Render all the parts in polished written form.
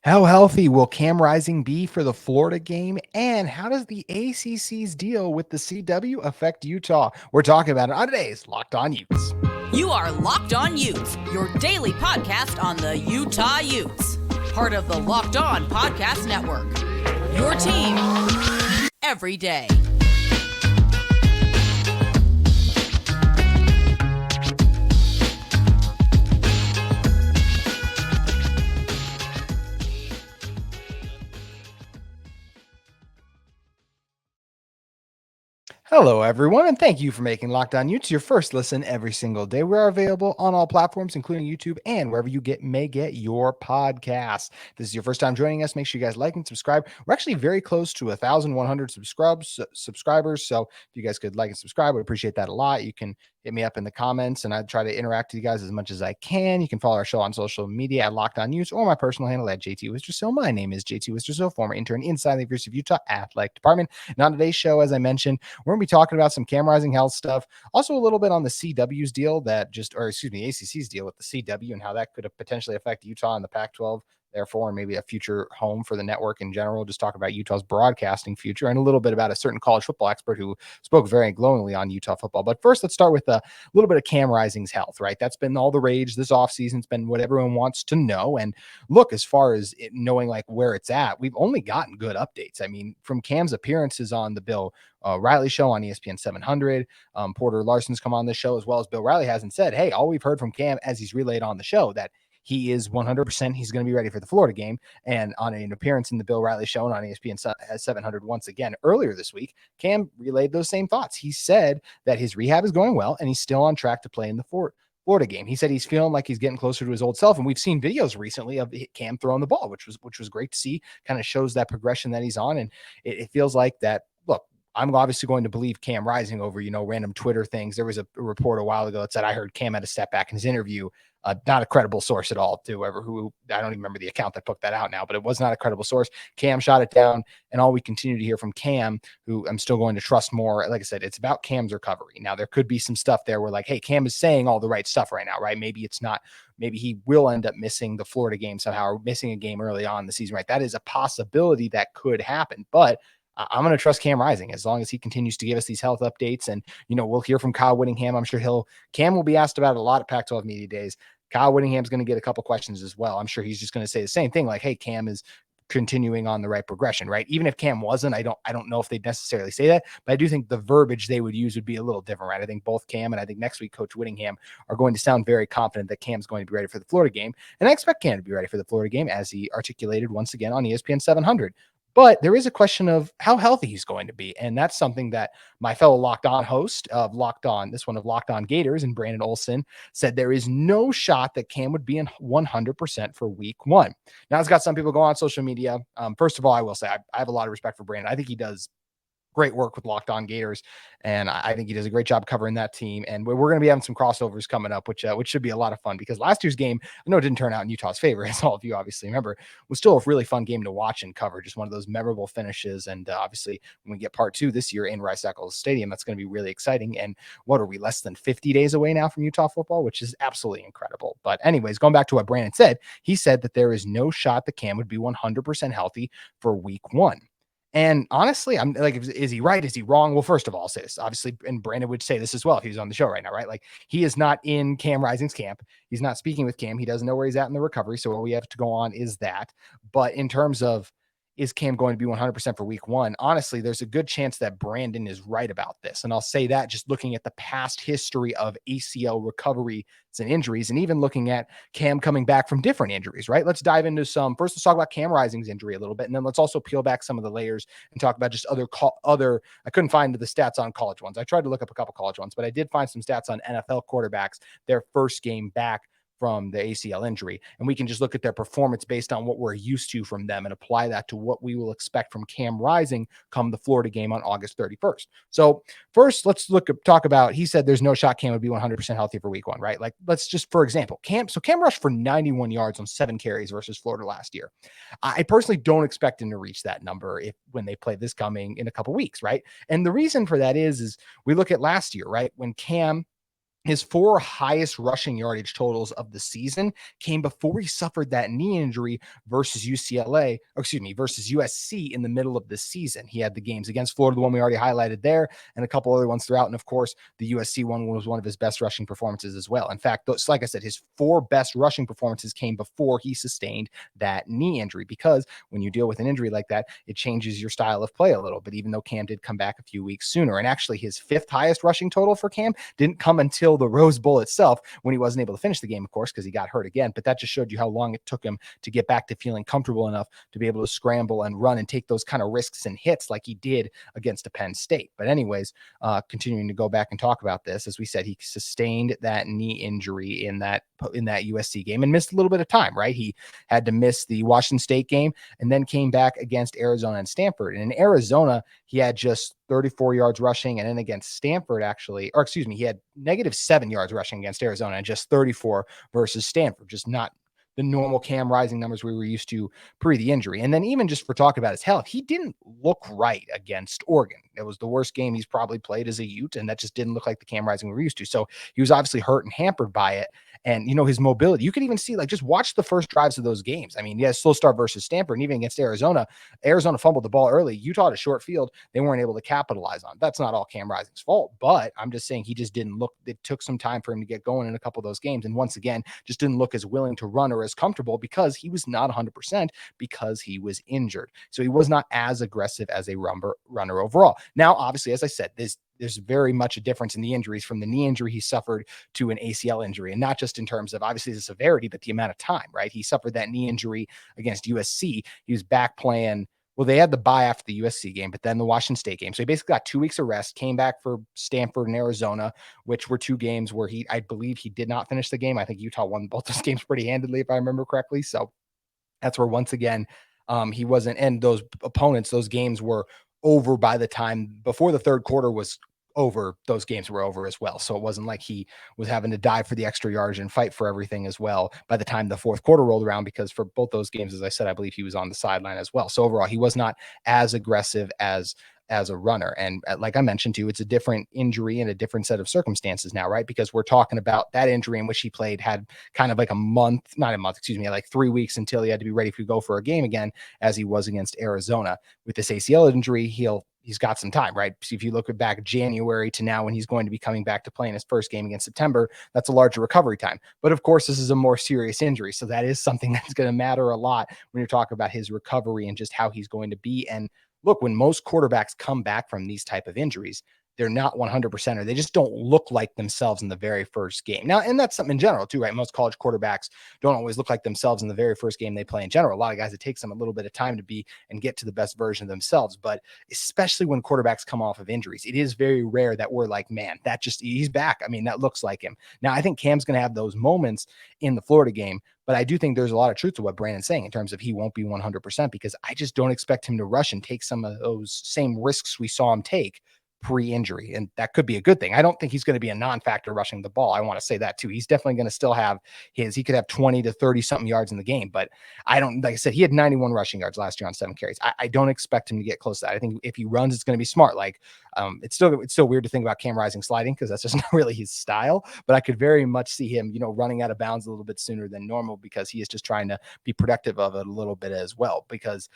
How healthy will Cam Rising be for the Florida game? And how does the ACC's deal with the CW affect Utah? We're talking about it on today's Locked On Utes. You are Locked On Utes, your daily podcast on the Utah Utes. Part of the Locked On Podcast Network. Your team every day. Hello, everyone, and thank you for making Locked On Utes your first listen every single day. We are available on all platforms, including YouTube and wherever you may get your podcast. If this is your first time joining us, make sure you guys like and subscribe. We're actually very close to 1,100 subscribers, so if you guys could like and subscribe, we'd appreciate that a lot. You can hit me up in the comments, and I try to interact with you guys as much as I can. You can follow our show on social media at Locked On Utes or my personal handle at JT Wistcill. My name is JT Wistcill, former intern inside the University of Utah Athletic Department. And on today's show, as I mentioned, we're going to be talking about some Cam Rising health stuff, also a little bit on the CW's deal ACC's deal with the CW and how that could potentially affect Utah and the Pac-12. Therefore, and maybe a future home for the network in general. Just talk about Utah's broadcasting future and a little bit about a certain college football expert who spoke very glowingly on Utah football. But first, let's start with a little bit of Cam Rising's health, right? That's been all the rage this offseason. It's been what everyone wants to know. And look, as far as knowing like where it's at, we've only gotten good updates. I mean, from Cam's appearances on the Bill Riley show on ESPN 700, Porter Larson's come on the show, as well as Bill Riley hasn't said, hey, all we've heard from Cam as he's relayed on the show that he is 100%. He's going to be ready for the Florida game. And on an appearance in the Bill Riley show and on ESPN 700 once again earlier this week, Cam relayed those same thoughts. He said that his rehab is going well and he's still on track to play in the Florida game. He said he's feeling like he's getting closer to his old self. And we've seen videos recently of Cam throwing the ball, which was great to see. Kind of shows that progression that he's on. And it feels like that. Look, I'm obviously going to believe Cam Rising over, random Twitter things. There was a report a while ago that said, I heard Cam had a step back in his interview. Not a credible source at all to who I don't even remember the account that put that out now, but it was not a credible source. Cam shot it down, and all we continue to hear from Cam, who I'm still going to trust more. Like I said, it's about Cam's recovery. Now, there could be some stuff there where like, hey, Cam is saying all the right stuff right now, right? Maybe it's not. Maybe he will end up missing the Florida game somehow or missing a game early on in the season, right? That is a possibility that could happen, but I'm going to trust Cam Rising as long as he continues to give us these health updates. And, we'll hear from Kyle Whittingham. I'm sure Cam will be asked about a lot of Pac-12 media days. Kyle Whittingham's going to get a couple questions as well. I'm sure he's just going to say the same thing. Like, hey, Cam is continuing on the right progression, right? Even if Cam wasn't, I don't know if they'd necessarily say that, but I do think the verbiage they would use would be a little different, right? I think both Cam and I think next week, Coach Whittingham are going to sound very confident that Cam's going to be ready for the Florida game. And I expect Cam to be ready for the Florida game as he articulated once again on ESPN 700. But there is a question of how healthy he's going to be. And that's something that my fellow Locked On host of Locked On Gators, and Brandon Olson, said there is no shot that Cam would be in 100% for week one. Now, it's got some people going on social media. First of all, I will say I have a lot of respect for Brandon. I think he does great work with Locked On Gators, and I think he does a great job covering that team. And we're going to be having some crossovers coming up, which should be a lot of fun because last year's game, I know it didn't turn out in Utah's favor, as all of you obviously remember, was still a really fun game to watch and cover. Just one of those memorable finishes. And obviously, when we get part two this year in Rice-Eccles Stadium, that's going to be really exciting. And what are we, less than 50 days away now from Utah football, which is absolutely incredible. But anyways, going back to what Brandon said, he said that there is no shot that Cam would be 100% healthy for week one. And honestly, I'm like, is he right? Is he wrong? Well, first of all, I'll say this, obviously, and Brandon would say this as well if he was on the show right now, right? Like, he is not in Cam Rising's camp. He's not speaking with Cam. He doesn't know where he's at in the recovery. So all we have to go on is that. But in terms of, is Cam going to be 100% for week one? Honestly, there's a good chance that Brandon is right about this. And I'll say that just looking at the past history of ACL recovery and injuries, and even looking at Cam coming back from different injuries, right? Let's dive into first let's talk about Cam Rising's injury a little bit. And then let's also peel back some of the layers and talk about just other, I couldn't find the stats on college ones. I tried to look up a couple college ones, but I did find some stats on NFL quarterbacks, their first game back from the ACL injury. And we can just look at their performance based on what we're used to from them and apply that to what we will expect from Cam Rising come the Florida game on August 31st. So first, let's talk about, he said there's no shot Cam would be 100% healthy for week one, right? Like, let's just, for example, Cam rushed for 91 yards on 7 carries versus Florida last year. I personally don't expect him to reach that number when they play this coming in a couple weeks, right? And the reason for that is we look at last year, right? When Cam His 4 highest rushing yardage totals of the season came before he suffered that knee injury versus versus USC in the middle of the season. He had the games against Florida, the one we already highlighted there, and a couple other ones throughout. And of course, the USC one was one of his best rushing performances as well. In fact, like I said, his 4 best rushing performances came before he sustained that knee injury, because when you deal with an injury like that, it changes your style of play a little bit, even though Cam did come back a few weeks sooner. And actually, his 5th highest rushing total for Cam didn't come until the Rose Bowl itself, when he wasn't able to finish the game, of course, because he got hurt again. But that just showed you how long it took him to get back to feeling comfortable enough to be able to scramble and run and take those kind of risks and hits like he did against a Penn State. But anyways, continuing to go back and talk about this, as we said, he sustained that knee injury in that USC game and missed a little bit of time, right? He had to miss the Washington State game and then came back against Arizona and Stanford. And in Arizona, he had just 34 yards rushing. And then against Stanford, he had -7 yards rushing against Arizona and just 34 versus Stanford, just not the normal Cam Rising numbers we were used to pre the injury. And then even just for talking about his health, he didn't look right against Oregon. It was the worst game he's probably played as a Ute, and that just didn't look like the Cam Rising we were used to. So he was obviously hurt and hampered by it. And, his mobility, you could even see, like, just watch the first drives of those games. I mean, slow start versus Stanford, and even against Arizona fumbled the ball early. Utah had a short field. They weren't able to capitalize on. That's not all Cam Rising's fault, but I'm just saying he just didn't look, it took some time for him to get going in a couple of those games. And once again, just didn't look as willing to run or as comfortable because he was not 100%, because he was injured. So he was not as aggressive as a runner overall. Now, obviously, as I said, there's very much a difference in the injuries from the knee injury he suffered to an ACL injury. And not just in terms of obviously the severity, but the amount of time, right? He suffered that knee injury against USC. He was back playing. Well, they had the bye after the USC game, but then the Washington State game. So he basically got 2 weeks of rest, came back for Stanford and Arizona, which were 2 games where I believe he did not finish the game. I think Utah won both those games pretty handedly, if I remember correctly. So that's where, once again, he wasn't, and those opponents, those games were over by the time before the third quarter was over. Those games were over as well. So it wasn't like he was having to dive for the extra yardage and fight for everything as well by the time the fourth quarter rolled around, because for both those games, as I said, I believe he was on the sideline as well. So overall, he was not as aggressive as a runner. And like I mentioned too, it's a different injury and a different set of circumstances now, right? Because we're talking about that injury in which he played had kind of like like 3 weeks until he had to be ready to go for a game again, as he was against Arizona. With this ACL injury, he's got some time, right? So if you look at back January to now, when he's going to be coming back to playing his first game against September, that's a larger recovery time. But of course, this is a more serious injury. So that is something that's going to matter a lot when you're talking about his recovery and just how he's going to be. And look, when most quarterbacks come back from these type of injuries, they're not 100%, or they just don't look like themselves in the very first game. Now, and that's something in general too, right? Most college quarterbacks don't always look like themselves in the very first game they play in general. A lot of guys, it takes them a little bit of time to be and get to the best version of themselves. But especially when quarterbacks come off of injuries, it is very rare that we're like, man, he's back. I mean, that looks like him. Now, I think Cam's going to have those moments in the Florida game, but I do think there's a lot of truth to what Brandon's saying in terms of he won't be 100%, because I just don't expect him to rush and take some of those same risks we saw him take pre-injury. And that could be a good thing. I don't think he's going to be a non-factor rushing the ball. I want to say that too. He's definitely going to still have he could have 20 to 30 something yards in the game, but like I said, he had 91 rushing yards last year on 7 carries. I don't expect him to get close to that. I think if he runs, it's going to be smart. Like it's still weird to think about Cam Rising sliding, because that's just not really his style, but I could very much see him, running out of bounds a little bit sooner than normal, because he is just trying to be productive of it a little bit as well. Because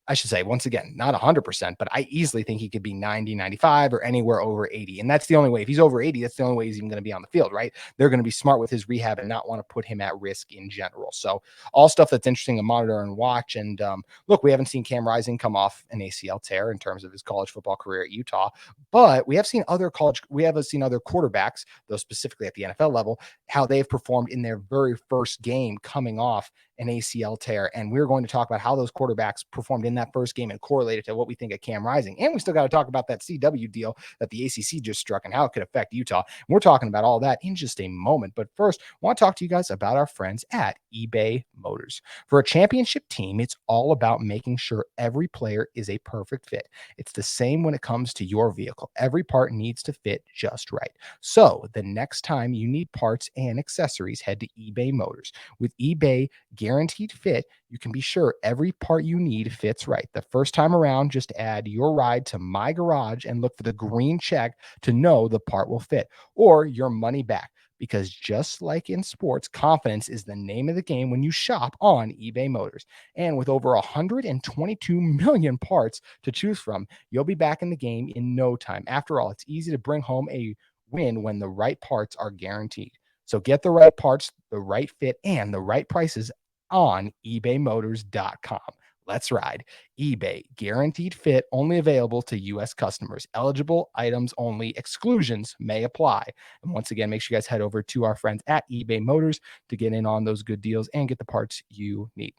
I should say, once again, not 100%, but I easily think he could be 90, 95, or anywhere over 80. And that's the only way. If he's over 80, that's the only way he's even going to be on the field, right? They're going to be smart with his rehab and not want to put him at risk in general. So all stuff that's interesting to monitor and watch. And look, we haven't seen Cam Rising come off an ACL tear in terms of his college football career at Utah, but we have seen other quarterbacks, though specifically at the NFL level, how they've performed in their very first game coming off an ACL tear. And we're going to talk about how those quarterbacks performed in that first game and correlated to what we think of Cam Rising. And we still got to talk about that CW deal that the ACC just struck and how it could affect Utah. And we're talking about all that in just a moment. But first, I want to talk to you guys about our friends at eBay Motors. For a championship team, it's all about making sure every player is a perfect fit. It's the same when it comes to your vehicle. Every part needs to fit just right. So the next time you need parts and accessories, head to eBay Motors. With eBay Guaranteed Fit, you can be sure every part you need fits right. The first time around, just add your ride to My Garage and look for the green check to know the part will fit, or your money back. Because just like in sports, confidence is the name of the game when you shop on eBay Motors. And with over 122 million parts to choose from, you'll be back in the game in no time. After all, it's easy to bring home a win when the right parts are guaranteed. So get the right parts, the right fit, and the right prices on ebaymotors.com. Let's ride. eBay, guaranteed fit, only available to U.S. customers. Eligible items only. Exclusions may apply. And once again, make sure you guys head over to our friends at eBay Motors to get in on those good deals and get the parts you need.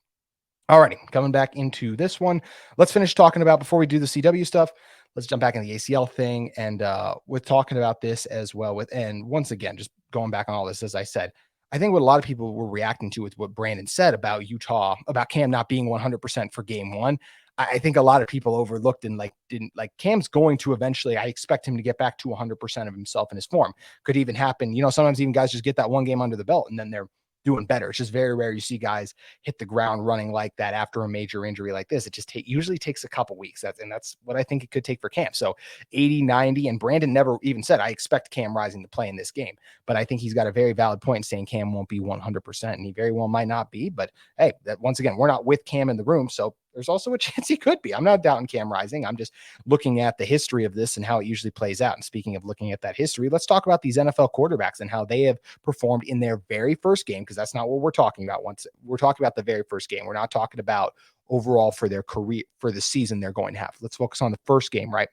Alrighty, coming back into this one. Let's finish talking about, before we do the CW stuff, let's jump back in the ACL thing. And with talking about this as well, and once again, just going back on all this, as I said, I think what a lot of people were reacting to with what Brandon said about Utah, about Cam not being 100% for game one. I think a lot of people overlooked and didn't like Cam's going to eventually, I expect him to get back to 100% of himself in his form. Could even happen. Sometimes even guys just get that one game under the belt and then they're doing better. It's just very rare you see guys hit the ground running like that after a major injury like this. It just usually takes a couple weeks. That's what I think it could take for Cam. So 80, 90, and Brandon never even said, I expect Cam Rising to play in this game. But I think he's got a very valid point saying Cam won't be 100%, and he very well might not be. But hey, once again, we're not with Cam in the room, so there's also a chance he could be. I'm not doubting Cam Rising. I'm just looking at the history of this and how it usually plays out. And speaking of looking at that history, let's talk about these NFL quarterbacks and how they have performed in their very first game, because that's not what we're talking about. Once we're talking about the very first game, we're not talking about overall for their career, for the season they're going to have. Let's focus on the first game, right?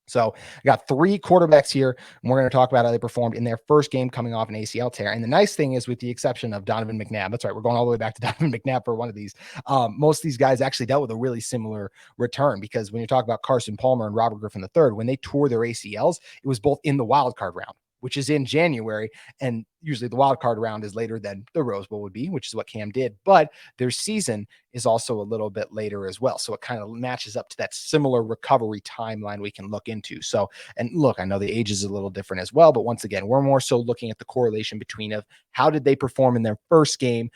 So I got three quarterbacks here, and we're going to talk about how they performed in their first game coming off an ACL tear. And the nice thing is, with the exception of Donovan McNabb, that's right, we're going all the way back to Donovan McNabb for one of these. Most of these guys actually dealt with a really similar return, because when you talk about Carson Palmer and Robert Griffin III, when they tore their ACLs, it was both in the wild card round, which is in January. And usually the wild card round is later than the Rose Bowl would be, which is what Cam did. But their season is also a little bit later as well. So it kind of matches up to that similar recovery timeline we can look into. So, and look, I know the age is a little different as well, but once again, we're more so looking at the correlation between of how did they perform in their first game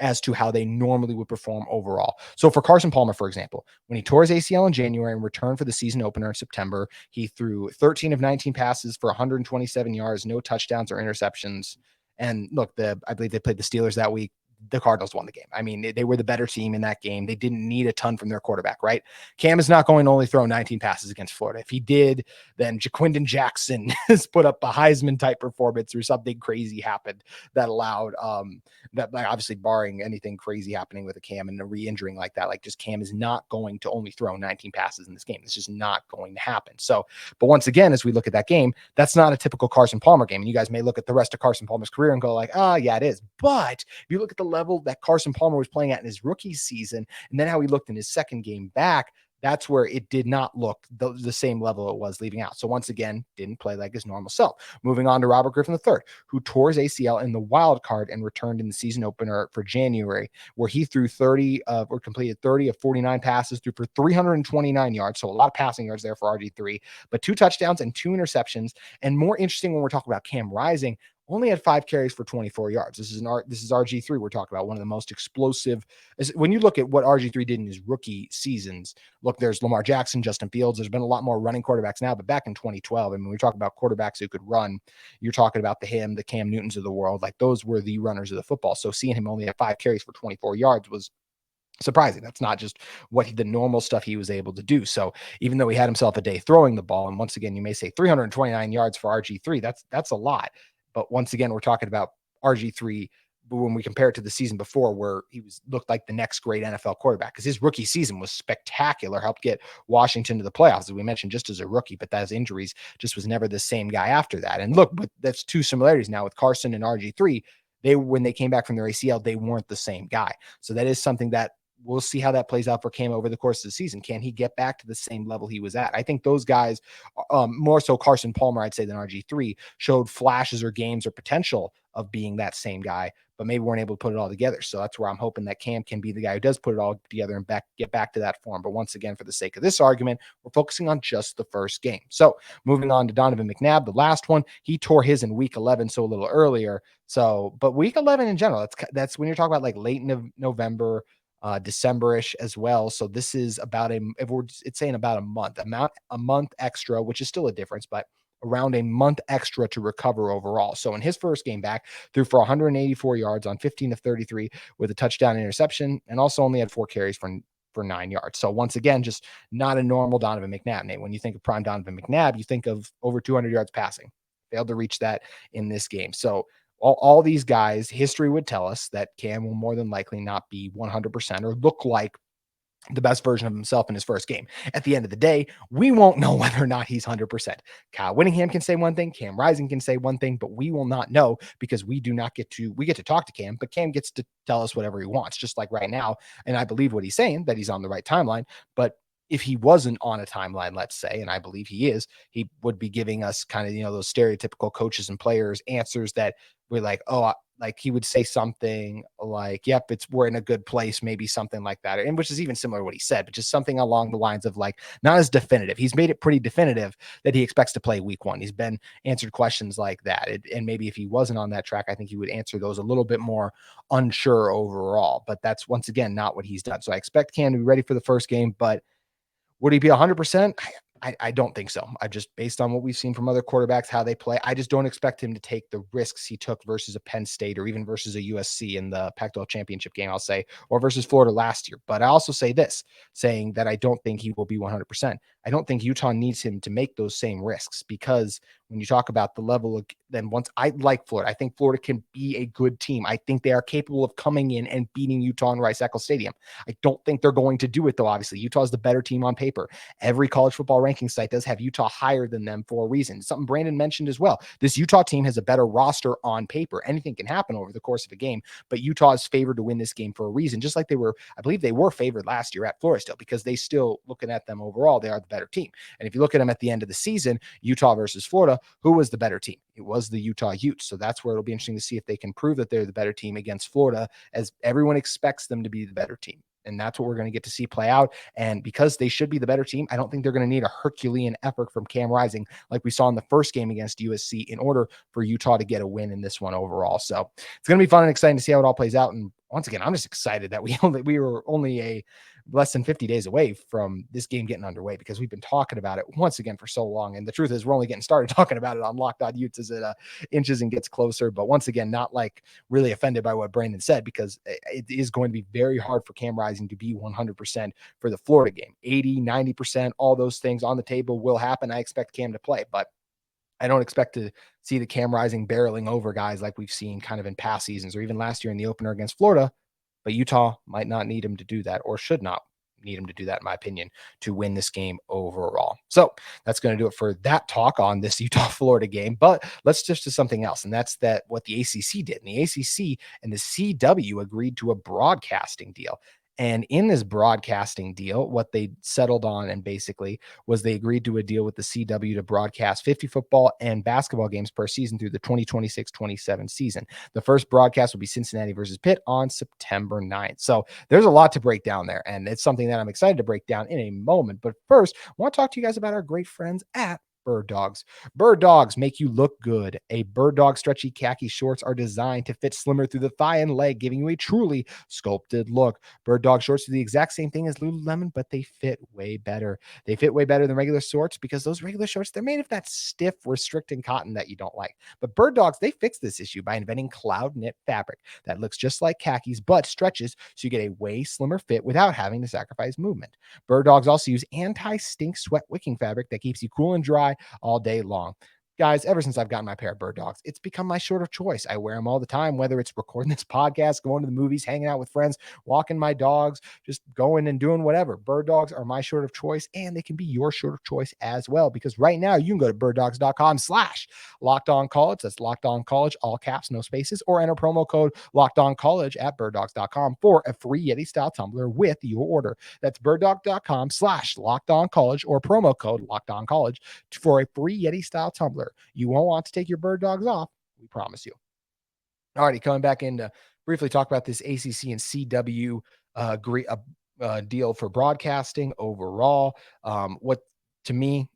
as to how they normally would perform overall. So for Carson Palmer, for example, when he tore his ACL in January and returned for the season opener in September, he threw 13 of 19 passes for 127 yards, no touchdowns or interceptions. And look, I believe they played the Steelers that week. The Cardinals won the game. I mean, they were the better team in that game. They didn't need a ton from their quarterback, right? Cam is not going to only throw 19 passes against Florida. If he did, then Jaquindon Jackson has put up a Heisman type performance or something crazy happened that allowed that, like, obviously barring anything crazy happening with a Cam and a re-injuring like that, like just Cam is not going to only throw 19 passes in this game. It's just not going to happen. So, but once again, as we look at that game, that's not a typical Carson Palmer game. And you guys may look at the rest of Carson Palmer's career and go like, yeah, it is. But if you look at the level that Carson Palmer was playing at in his rookie season, and then how he looked in his second game back, that's where it did not look the same level it was leaving out. So once again, didn't play like his normal self. Moving on to Robert Griffin III, who tore his ACL in the wild card and returned in the season opener for January, where he threw completed 30 of 49 passes, threw for 329 yards. So a lot of passing yards there for RG3, but 2 touchdowns and 2 interceptions. And more interesting when we're talking about Cam Rising, only had 5 carries for 24 yards. This is RG3 we're talking about, one of the most explosive. When you look at what RG3 did in his rookie seasons, look, there's Lamar Jackson, Justin Fields. There's been a lot more running quarterbacks now, but back in 2012, I mean, we talk about quarterbacks who could run. You're talking about the Cam Newtons of the world. Like, those were the runners of the football. So seeing him only have 5 carries for 24 yards was surprising. That's not just the normal stuff he was able to do. So even though he had himself a day throwing the ball, and once again, you may say 329 yards for RG3, that's a lot. But once again, we're talking about RG3, but when we compare it to the season before, where he looked like the next great NFL quarterback, because his rookie season was spectacular, helped get Washington to the playoffs, as we mentioned, just as a rookie, but those injuries just was never the same guy after that. And look, but that's 2 similarities now with Carson and RG3. When they came back from their ACL, they weren't the same guy. So that is something that we'll see how that plays out for Cam over the course of the season. Can he get back to the same level he was at? I think those guys, more so Carson Palmer, I'd say, than RG3, showed flashes or games or potential of being that same guy. but maybe weren't able to put it all together. So that's where I'm hoping that Cam can be the guy who does put it all together and get back to that form. But once again, for the sake of this argument, we're focusing on just the first game. So moving on to Donovan McNabb, the last one, he tore his in week 11, so a little earlier. So, but week 11 in general, that's when you're talking about like late November, December-ish as well. So this is about it's saying about a month extra, which is still a difference, but around a month extra to recover overall. So in his first game back, threw for 184 yards on 15 of 33 with a touchdown interception, and also only had 4 carries for 9 yards. So once again, just not a normal Donovan McNabb. Nate, when you think of prime Donovan McNabb, you think of over 200 yards passing. Failed to reach that in this game. So all these guys, history would tell us that Cam will more than likely not be 100% or look like the best version of himself in his first game. At the end of the day, we won't know whether or not he's 100%. Kyle Whittingham can say one thing, Cam Rising can say one thing, but we will not know because we get to talk to Cam, but Cam gets to tell us whatever he wants, just like right now. And I believe what he's saying, that he's on the right timeline. But if he wasn't on a timeline, let's say, and I believe he is, he would be giving us kind of, those stereotypical coaches and players answers that we're like, oh, like he would say something like, yep, we're in a good place, maybe something like that. And which is even similar to what he said, but just something along the lines of like, not as definitive. He's made it pretty definitive that he expects to play week 1. He's been answered questions like that. And maybe if he wasn't on that track, I think he would answer those a little bit more unsure overall, but that's once again, not what he's done. So I expect Cam to be ready for the first game, but would he be 100%? I don't think so. I just, based on what we've seen from other quarterbacks, how they play, I just don't expect him to take the risks he took versus a Penn State or even versus a USC in the Pac-12 championship game, I'll say, or versus Florida last year. But I also say this, saying that I don't think he will be 100%. I don't think Utah needs him to make those same risks, because when you talk about the level of, then once I like Florida, I think Florida can be a good team. I think they are capable of coming in and beating Utah in Rice-Eccles Stadium. I don't think they're going to do it, though. Obviously, Utah is the better team on paper. Every college football ranking site does have Utah higher than them for a reason. Something Brandon mentioned as well. This Utah team has a better roster on paper. Anything can happen over the course of a game, but Utah is favored to win this game for a reason, just like I believe they were favored last year at Florida still, because they still, looking at them overall, they are the better team. And if you look at them at the end of the season, Utah versus Florida, who was the better team? It was the Utah Utes. So that's where it'll be interesting to see if they can prove that they're the better team against Florida, as everyone expects them to be the better team. And that's what we're going to get to see play out. And because they should be the better team, I don't think they're going to need a Herculean effort from Cam Rising like we saw in the first game against USC in order for Utah to get a win in this one overall. So it's going to be fun and exciting to see how it all plays out. And once again, I'm just excited that we were only less than 50 days away from this game getting underway, because we've been talking about it once again for so long. And the truth is, we're only getting started talking about it on Locked On Utes as it inches and gets closer. But once again, not like really offended by what Brandon said, because it is going to be very hard for Cam Rising to be 100% for the Florida game. 80, 90%, all those things on the table will happen. I expect Cam to play, but I don't expect to see the Cam Rising barreling over guys like we've seen kind of in past seasons or even last year in the opener against Florida. But Utah might not need him to do that, or should not need him to do that, in my opinion, to win this game overall. So that's going to do it for that talk on this Utah-Florida game. But let's just do something else, and that's what the ACC did. And the ACC and the CW agreed to a broadcasting deal. And in this broadcasting deal, what they settled on and basically was they agreed to a deal with the CW to broadcast 50 football and basketball games per season through the 2026-27 season. The first broadcast will be Cincinnati versus Pitt on September 9th. So there's a lot to break down there, and it's something that I'm excited to break down in a moment. But first, I want to talk to you guys about our great friends at Bird Dogs. Bird Dogs make you look good. A Bird Dog stretchy khaki shorts are designed to fit slimmer through the thigh and leg, giving you a truly sculpted look. Bird Dog shorts do the exact same thing as Lululemon, but they fit way better. They fit way better than regular shorts, because those regular shorts, they're made of that stiff, restricting cotton that you don't like. But Bird Dogs, they fix this issue by inventing cloud knit fabric that looks just like khakis, but stretches so you get a way slimmer fit without having to sacrifice movement. Bird Dogs also use anti-stink sweat wicking fabric that keeps you cool and dry all day long. Guys, ever since I've gotten my pair of Bird Dogs, it's become my shirt of choice. I wear them all the time, whether it's recording this podcast, going to the movies, hanging out with friends, walking my dogs, just going and doing whatever. Bird Dogs are my shirt of choice, and they can be your shirt of choice as well, because right now you can go to birddogs.com/LockedOnCollege. That's Locked On College, all caps, no spaces, or enter promo code LockedOnCollege at birddogs.com for a free Yeti-style tumbler with your order. That's birddogs.com/LockedOnCollege or promo code LockedOnCollege for a free Yeti-style tumbler. You won't want to take your Bird Dogs off, we promise you. Alrighty, coming back in to briefly talk about this ACC and CW deal for broadcasting overall. What to me,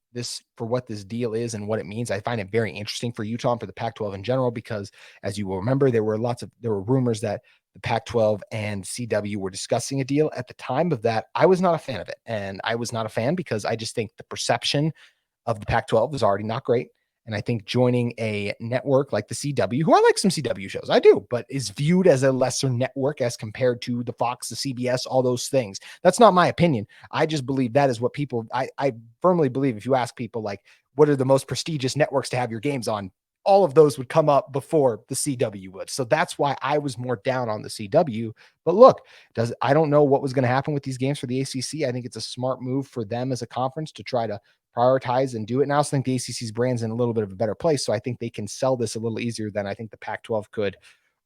what this deal is and what it means, I find it very interesting for Utah and for the Pac-12 in general, because as you will remember, there were rumors that the Pac-12 and CW were discussing a deal. At the time of that, I was not a fan of it, and I was not a fan because I just think the perception of the Pac-12 is already not great. And I think joining a network like the CW, who I like some CW shows, I do, but is viewed as a lesser network as compared to the Fox, the CBS, all those things. That's not my opinion. I just believe that is what people, I firmly believe if you ask people, like, what are the most prestigious networks to have your games on? All of those would come up before the CW would. So that's why I was more down on the CW. But look, I don't know what was going to happen with these games for the ACC. I think it's a smart move for them as a conference to try to prioritize and do it. And I also think the ACC's brand's in a little bit of a better place. So I think they can sell this a little easier than I think the Pac-12 could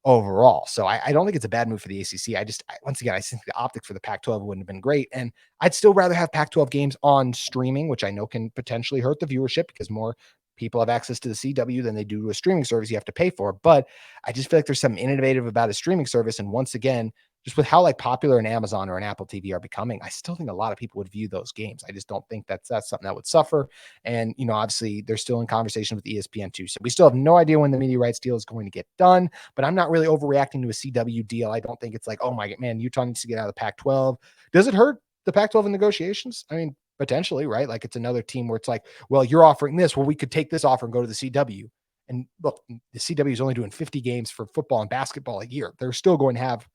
overall. So I don't think it's a bad move for the ACC. Once again, I think the optics for the Pac-12 wouldn't have been great. And I'd still rather have Pac-12 games on streaming, which I know can potentially hurt the viewership because more people have access to the CW than they do to a streaming service you have to pay for. But I just feel like there's something innovative about a streaming service. And once again, just with how like popular an Amazon or an Apple TV are becoming, I still think a lot of people would view those games. I just don't think that's something that would suffer. And, obviously they're still in conversation with ESPN too. So we still have no idea when the media rights deal is going to get done, but I'm not really overreacting to a CW deal. I don't think it's like, oh my man, Utah needs to get out of the Pac-12. Does it hurt the Pac-12 in negotiations? I mean, potentially, right? Like it's another team where it's like, well, you're offering this. Well, we could take this offer and go to the CW. And look, the CW is only doing 50 games for football and basketball a year. They're still going to have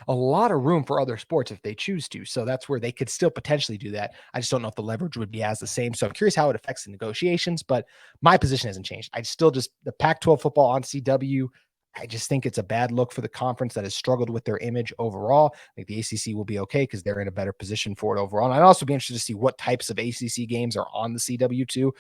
a lot of room for other sports if they choose to. So that's where they could still potentially do that. I just don't know if the leverage would be as the same. So I'm curious how it affects the negotiations, but my position hasn't changed. The Pac-12 football on CW, I just think it's a bad look for the conference that has struggled with their image overall. I think the ACC will be okay because they're in a better position for it overall. And I'd also be interested to see what types of ACC games are on the CW too.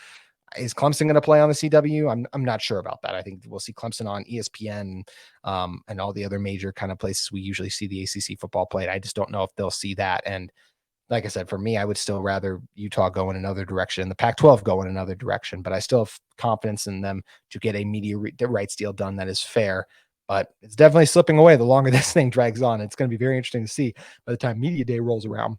Is Clemson going to play on the CW? I'm not sure about that. I think we'll see Clemson on ESPN and all the other major kind of places we usually see the ACC football played. I just don't know if they'll see that. And like I said, for me, I would still rather Utah go in another direction, the Pac-12 go in another direction, but I still have confidence in them to get a media rights deal done that is fair. But it's definitely slipping away the longer this thing drags on. It's going to be very interesting to see by the time media day rolls around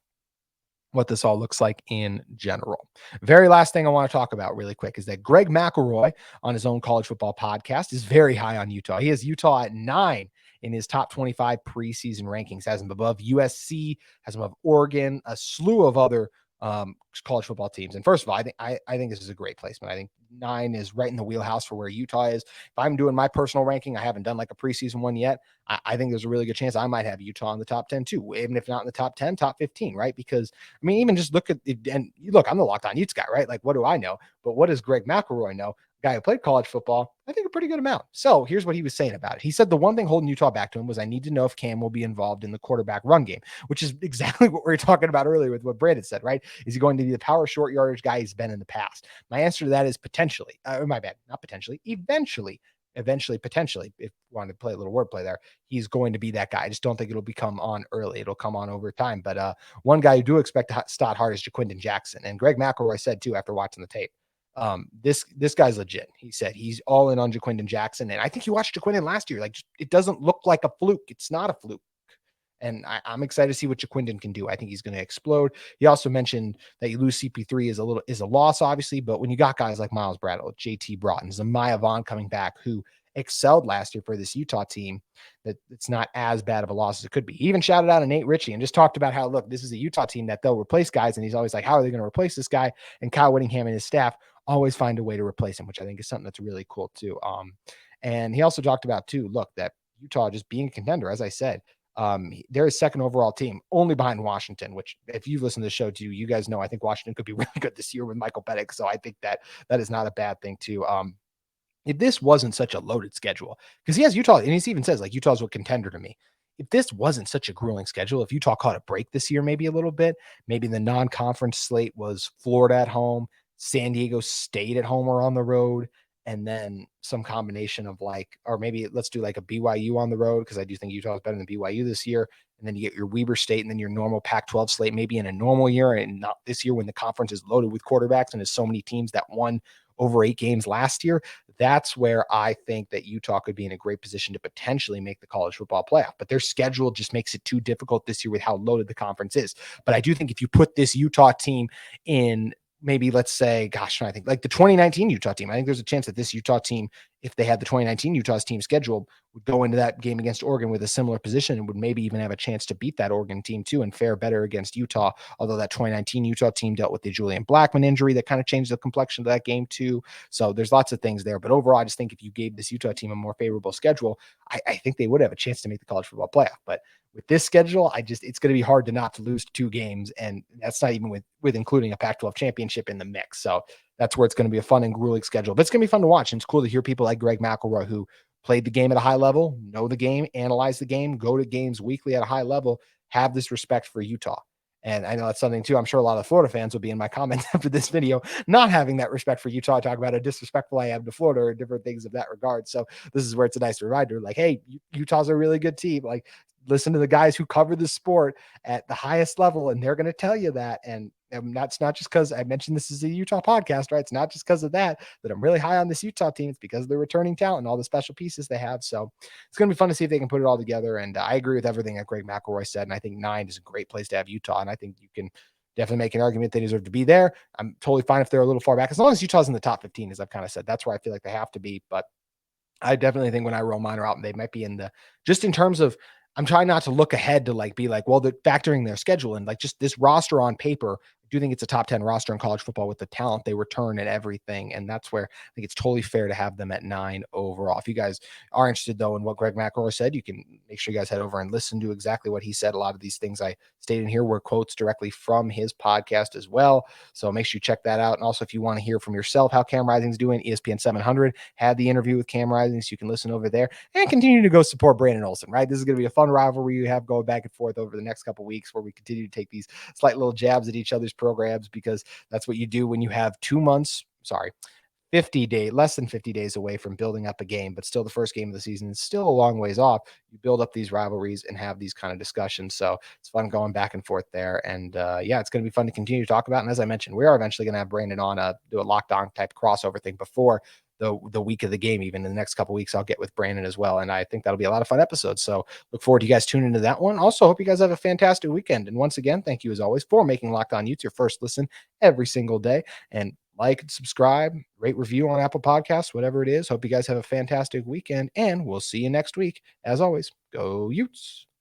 what this all looks like in general. Very last thing I want to talk about really quick is that Greg McElroy on his own college football podcast is very high on Utah. He has Utah at 9 in his top 25 preseason rankings, has him above USC, has him above Oregon, a slew of other college football teams. And first of all, I think this is a great placement. I think 9 is right in the wheelhouse for where Utah is. If I'm doing my personal ranking, I haven't done like a preseason one yet. I think there's a really good chance I might have Utah in the top 10 too, even if not in the top 10, top 15, right? Because I mean, even just look at it, and look, I'm the Locked On Utes guy, right? Like, what do I know? But what does Greg McElroy know? Guy who played college football, I think a pretty good amount. So here's what he was saying about it. He said the one thing holding Utah back to him was I need to know if Cam will be involved in the quarterback run game, which is exactly what we were talking about earlier with what Brandon said, right? Is he going to be the power short yardage guy he's been in the past? My answer to that is potentially, my bad, not potentially, eventually, potentially, if you wanted to play a little wordplay there, he's going to be that guy. I just don't think it'll become on early. It'll come on over time. But one guy you do expect to start hard is Jaquindon Jackson. And Greg McElroy said too, after watching the tape, this guy's legit. He said he's all in on Jaquindon Jackson. And I think you watched Jaquindon last year. Like, it doesn't look like a fluke. It's not a fluke. And I'm excited to see what Jaquindon can do. I think he's going to explode. He also mentioned that you lose CP3 is a loss, obviously, but when you got guys like Miles Bradle, JT Broughton, Zamaya Vaughn coming back, who excelled last year for this Utah team, that it's not as bad of a loss as it could be. He even shouted out to Nate Ritchie and just talked about how, look, this is a Utah team that they'll replace guys. And he's always like, how are they going to replace this guy? And Kyle Whittingham and his staff always find a way to replace him, which I think is something that's really cool too. And he also talked about too, look, that Utah just being a contender, as I said, they're a second overall team, only behind Washington, which if you've listened to the show too, you guys know I think Washington could be really good this year with Michael Penix. So I think that is not a bad thing too. If this wasn't such a loaded schedule, because he has Utah, and he even says like Utah's a contender to me. If this wasn't such a grueling schedule, if Utah caught a break this year, maybe a little bit, maybe the non-conference slate was Florida at home, San Diego State at home or on the road, and then some combination of like, or maybe let's do like a BYU on the road, because I do think Utah is better than BYU this year. And then you get your Weber State and then your normal Pac-12 slate, maybe in a normal year and not this year when the conference is loaded with quarterbacks and there's so many teams that won over 8 games last year. That's where I think that Utah could be in a great position to potentially make the college football playoff. But their schedule just makes it too difficult this year with how loaded the conference is. But I do think if you put this Utah team in, maybe let's say, gosh, I think like the 2019 Utah team, I think there's a chance that this Utah team, if they had the 2019 Utah's team scheduled, would go into that game against Oregon with a similar position and would maybe even have a chance to beat that Oregon team too and fare better against Utah. Although that 2019 Utah team dealt with the Julian Blackmon injury that kind of changed the complexion of that game too. So there's lots of things there. But overall, I just think if you gave this Utah team a more favorable schedule, I think they would have a chance to make the college football playoff. But with this schedule, it's going to be hard to not to lose 2 games. And that's not even with including a Pac-12 championship in the mix. So that's where it's going to be a fun and grueling schedule, but it's going to be fun to watch. And it's cool to hear people like Greg McElroy, who played the game at a high level, know the game, analyze the game, go to games weekly at a high level, have this respect for Utah. And I know that's something too. I'm sure a lot of Florida fans will be in my comments after this video, not having that respect for Utah, talk about how disrespectful I am to Florida or different things of that regard. So this is where it's a nice reminder, like, hey, Utah's a really good team. Like, listen to the guys who cover the sport at the highest level, and they're going to tell you that. And that's not just because I mentioned this is a Utah podcast, right? It's not just because of that I'm really high on this Utah team. It's because of the returning talent and all the special pieces they have. So it's going to be fun to see if they can put it all together. And I agree with everything that Greg McElroy said. And I think 9 is a great place to have Utah. And I think you can definitely make an argument they deserve to be there. I'm totally fine if they're a little far back, as long as Utah's in the top 15, as I've kind of said. That's where I feel like they have to be. But I definitely think when I roll mine out, they might be in the, just in terms of, I'm trying not to look ahead to like be like, well, they're factoring their schedule and like just this roster on paper. I do think it's a top 10 roster in college football with the talent they return and everything. And that's where I think it's totally fair to have them at 9 overall. If you guys are interested though in what Greg McElroy said, you can make sure you guys head over and listen to exactly what he said. A lot of these things I stated in here were quotes directly from his podcast as well. So make sure you check that out. And also, if you want to hear from yourself how Cam Rising's doing, ESPN 700 had the interview with Cam Rising, so you can listen over there and continue to go support Brandon Olson, right? This is going to be a fun rivalry you have going back and forth over the next couple of weeks, where we continue to take these slight little jabs at each other's programs, because that's what you do when you have 50 days, less than 50 days away from building up a game, but still the first game of the season is still a long ways off. You build up these rivalries and have these kind of discussions. So it's fun going back and forth there. And yeah, it's going to be fun to continue to talk about. And as I mentioned, we are eventually going to have Brandon on do a lockdown type crossover thing before the week of the game. Even in the next couple of weeks, I'll get with Brandon as well. And I think that'll be a lot of fun episodes. So look forward to you guys tuning into that one. Also, hope you guys have a fantastic weekend. And once again, thank you as always for making Locked On Utes your first listen every single day. And like, subscribe, rate, review on Apple Podcasts, whatever it is. Hope you guys have a fantastic weekend, and we'll see you next week. As always, go Utes.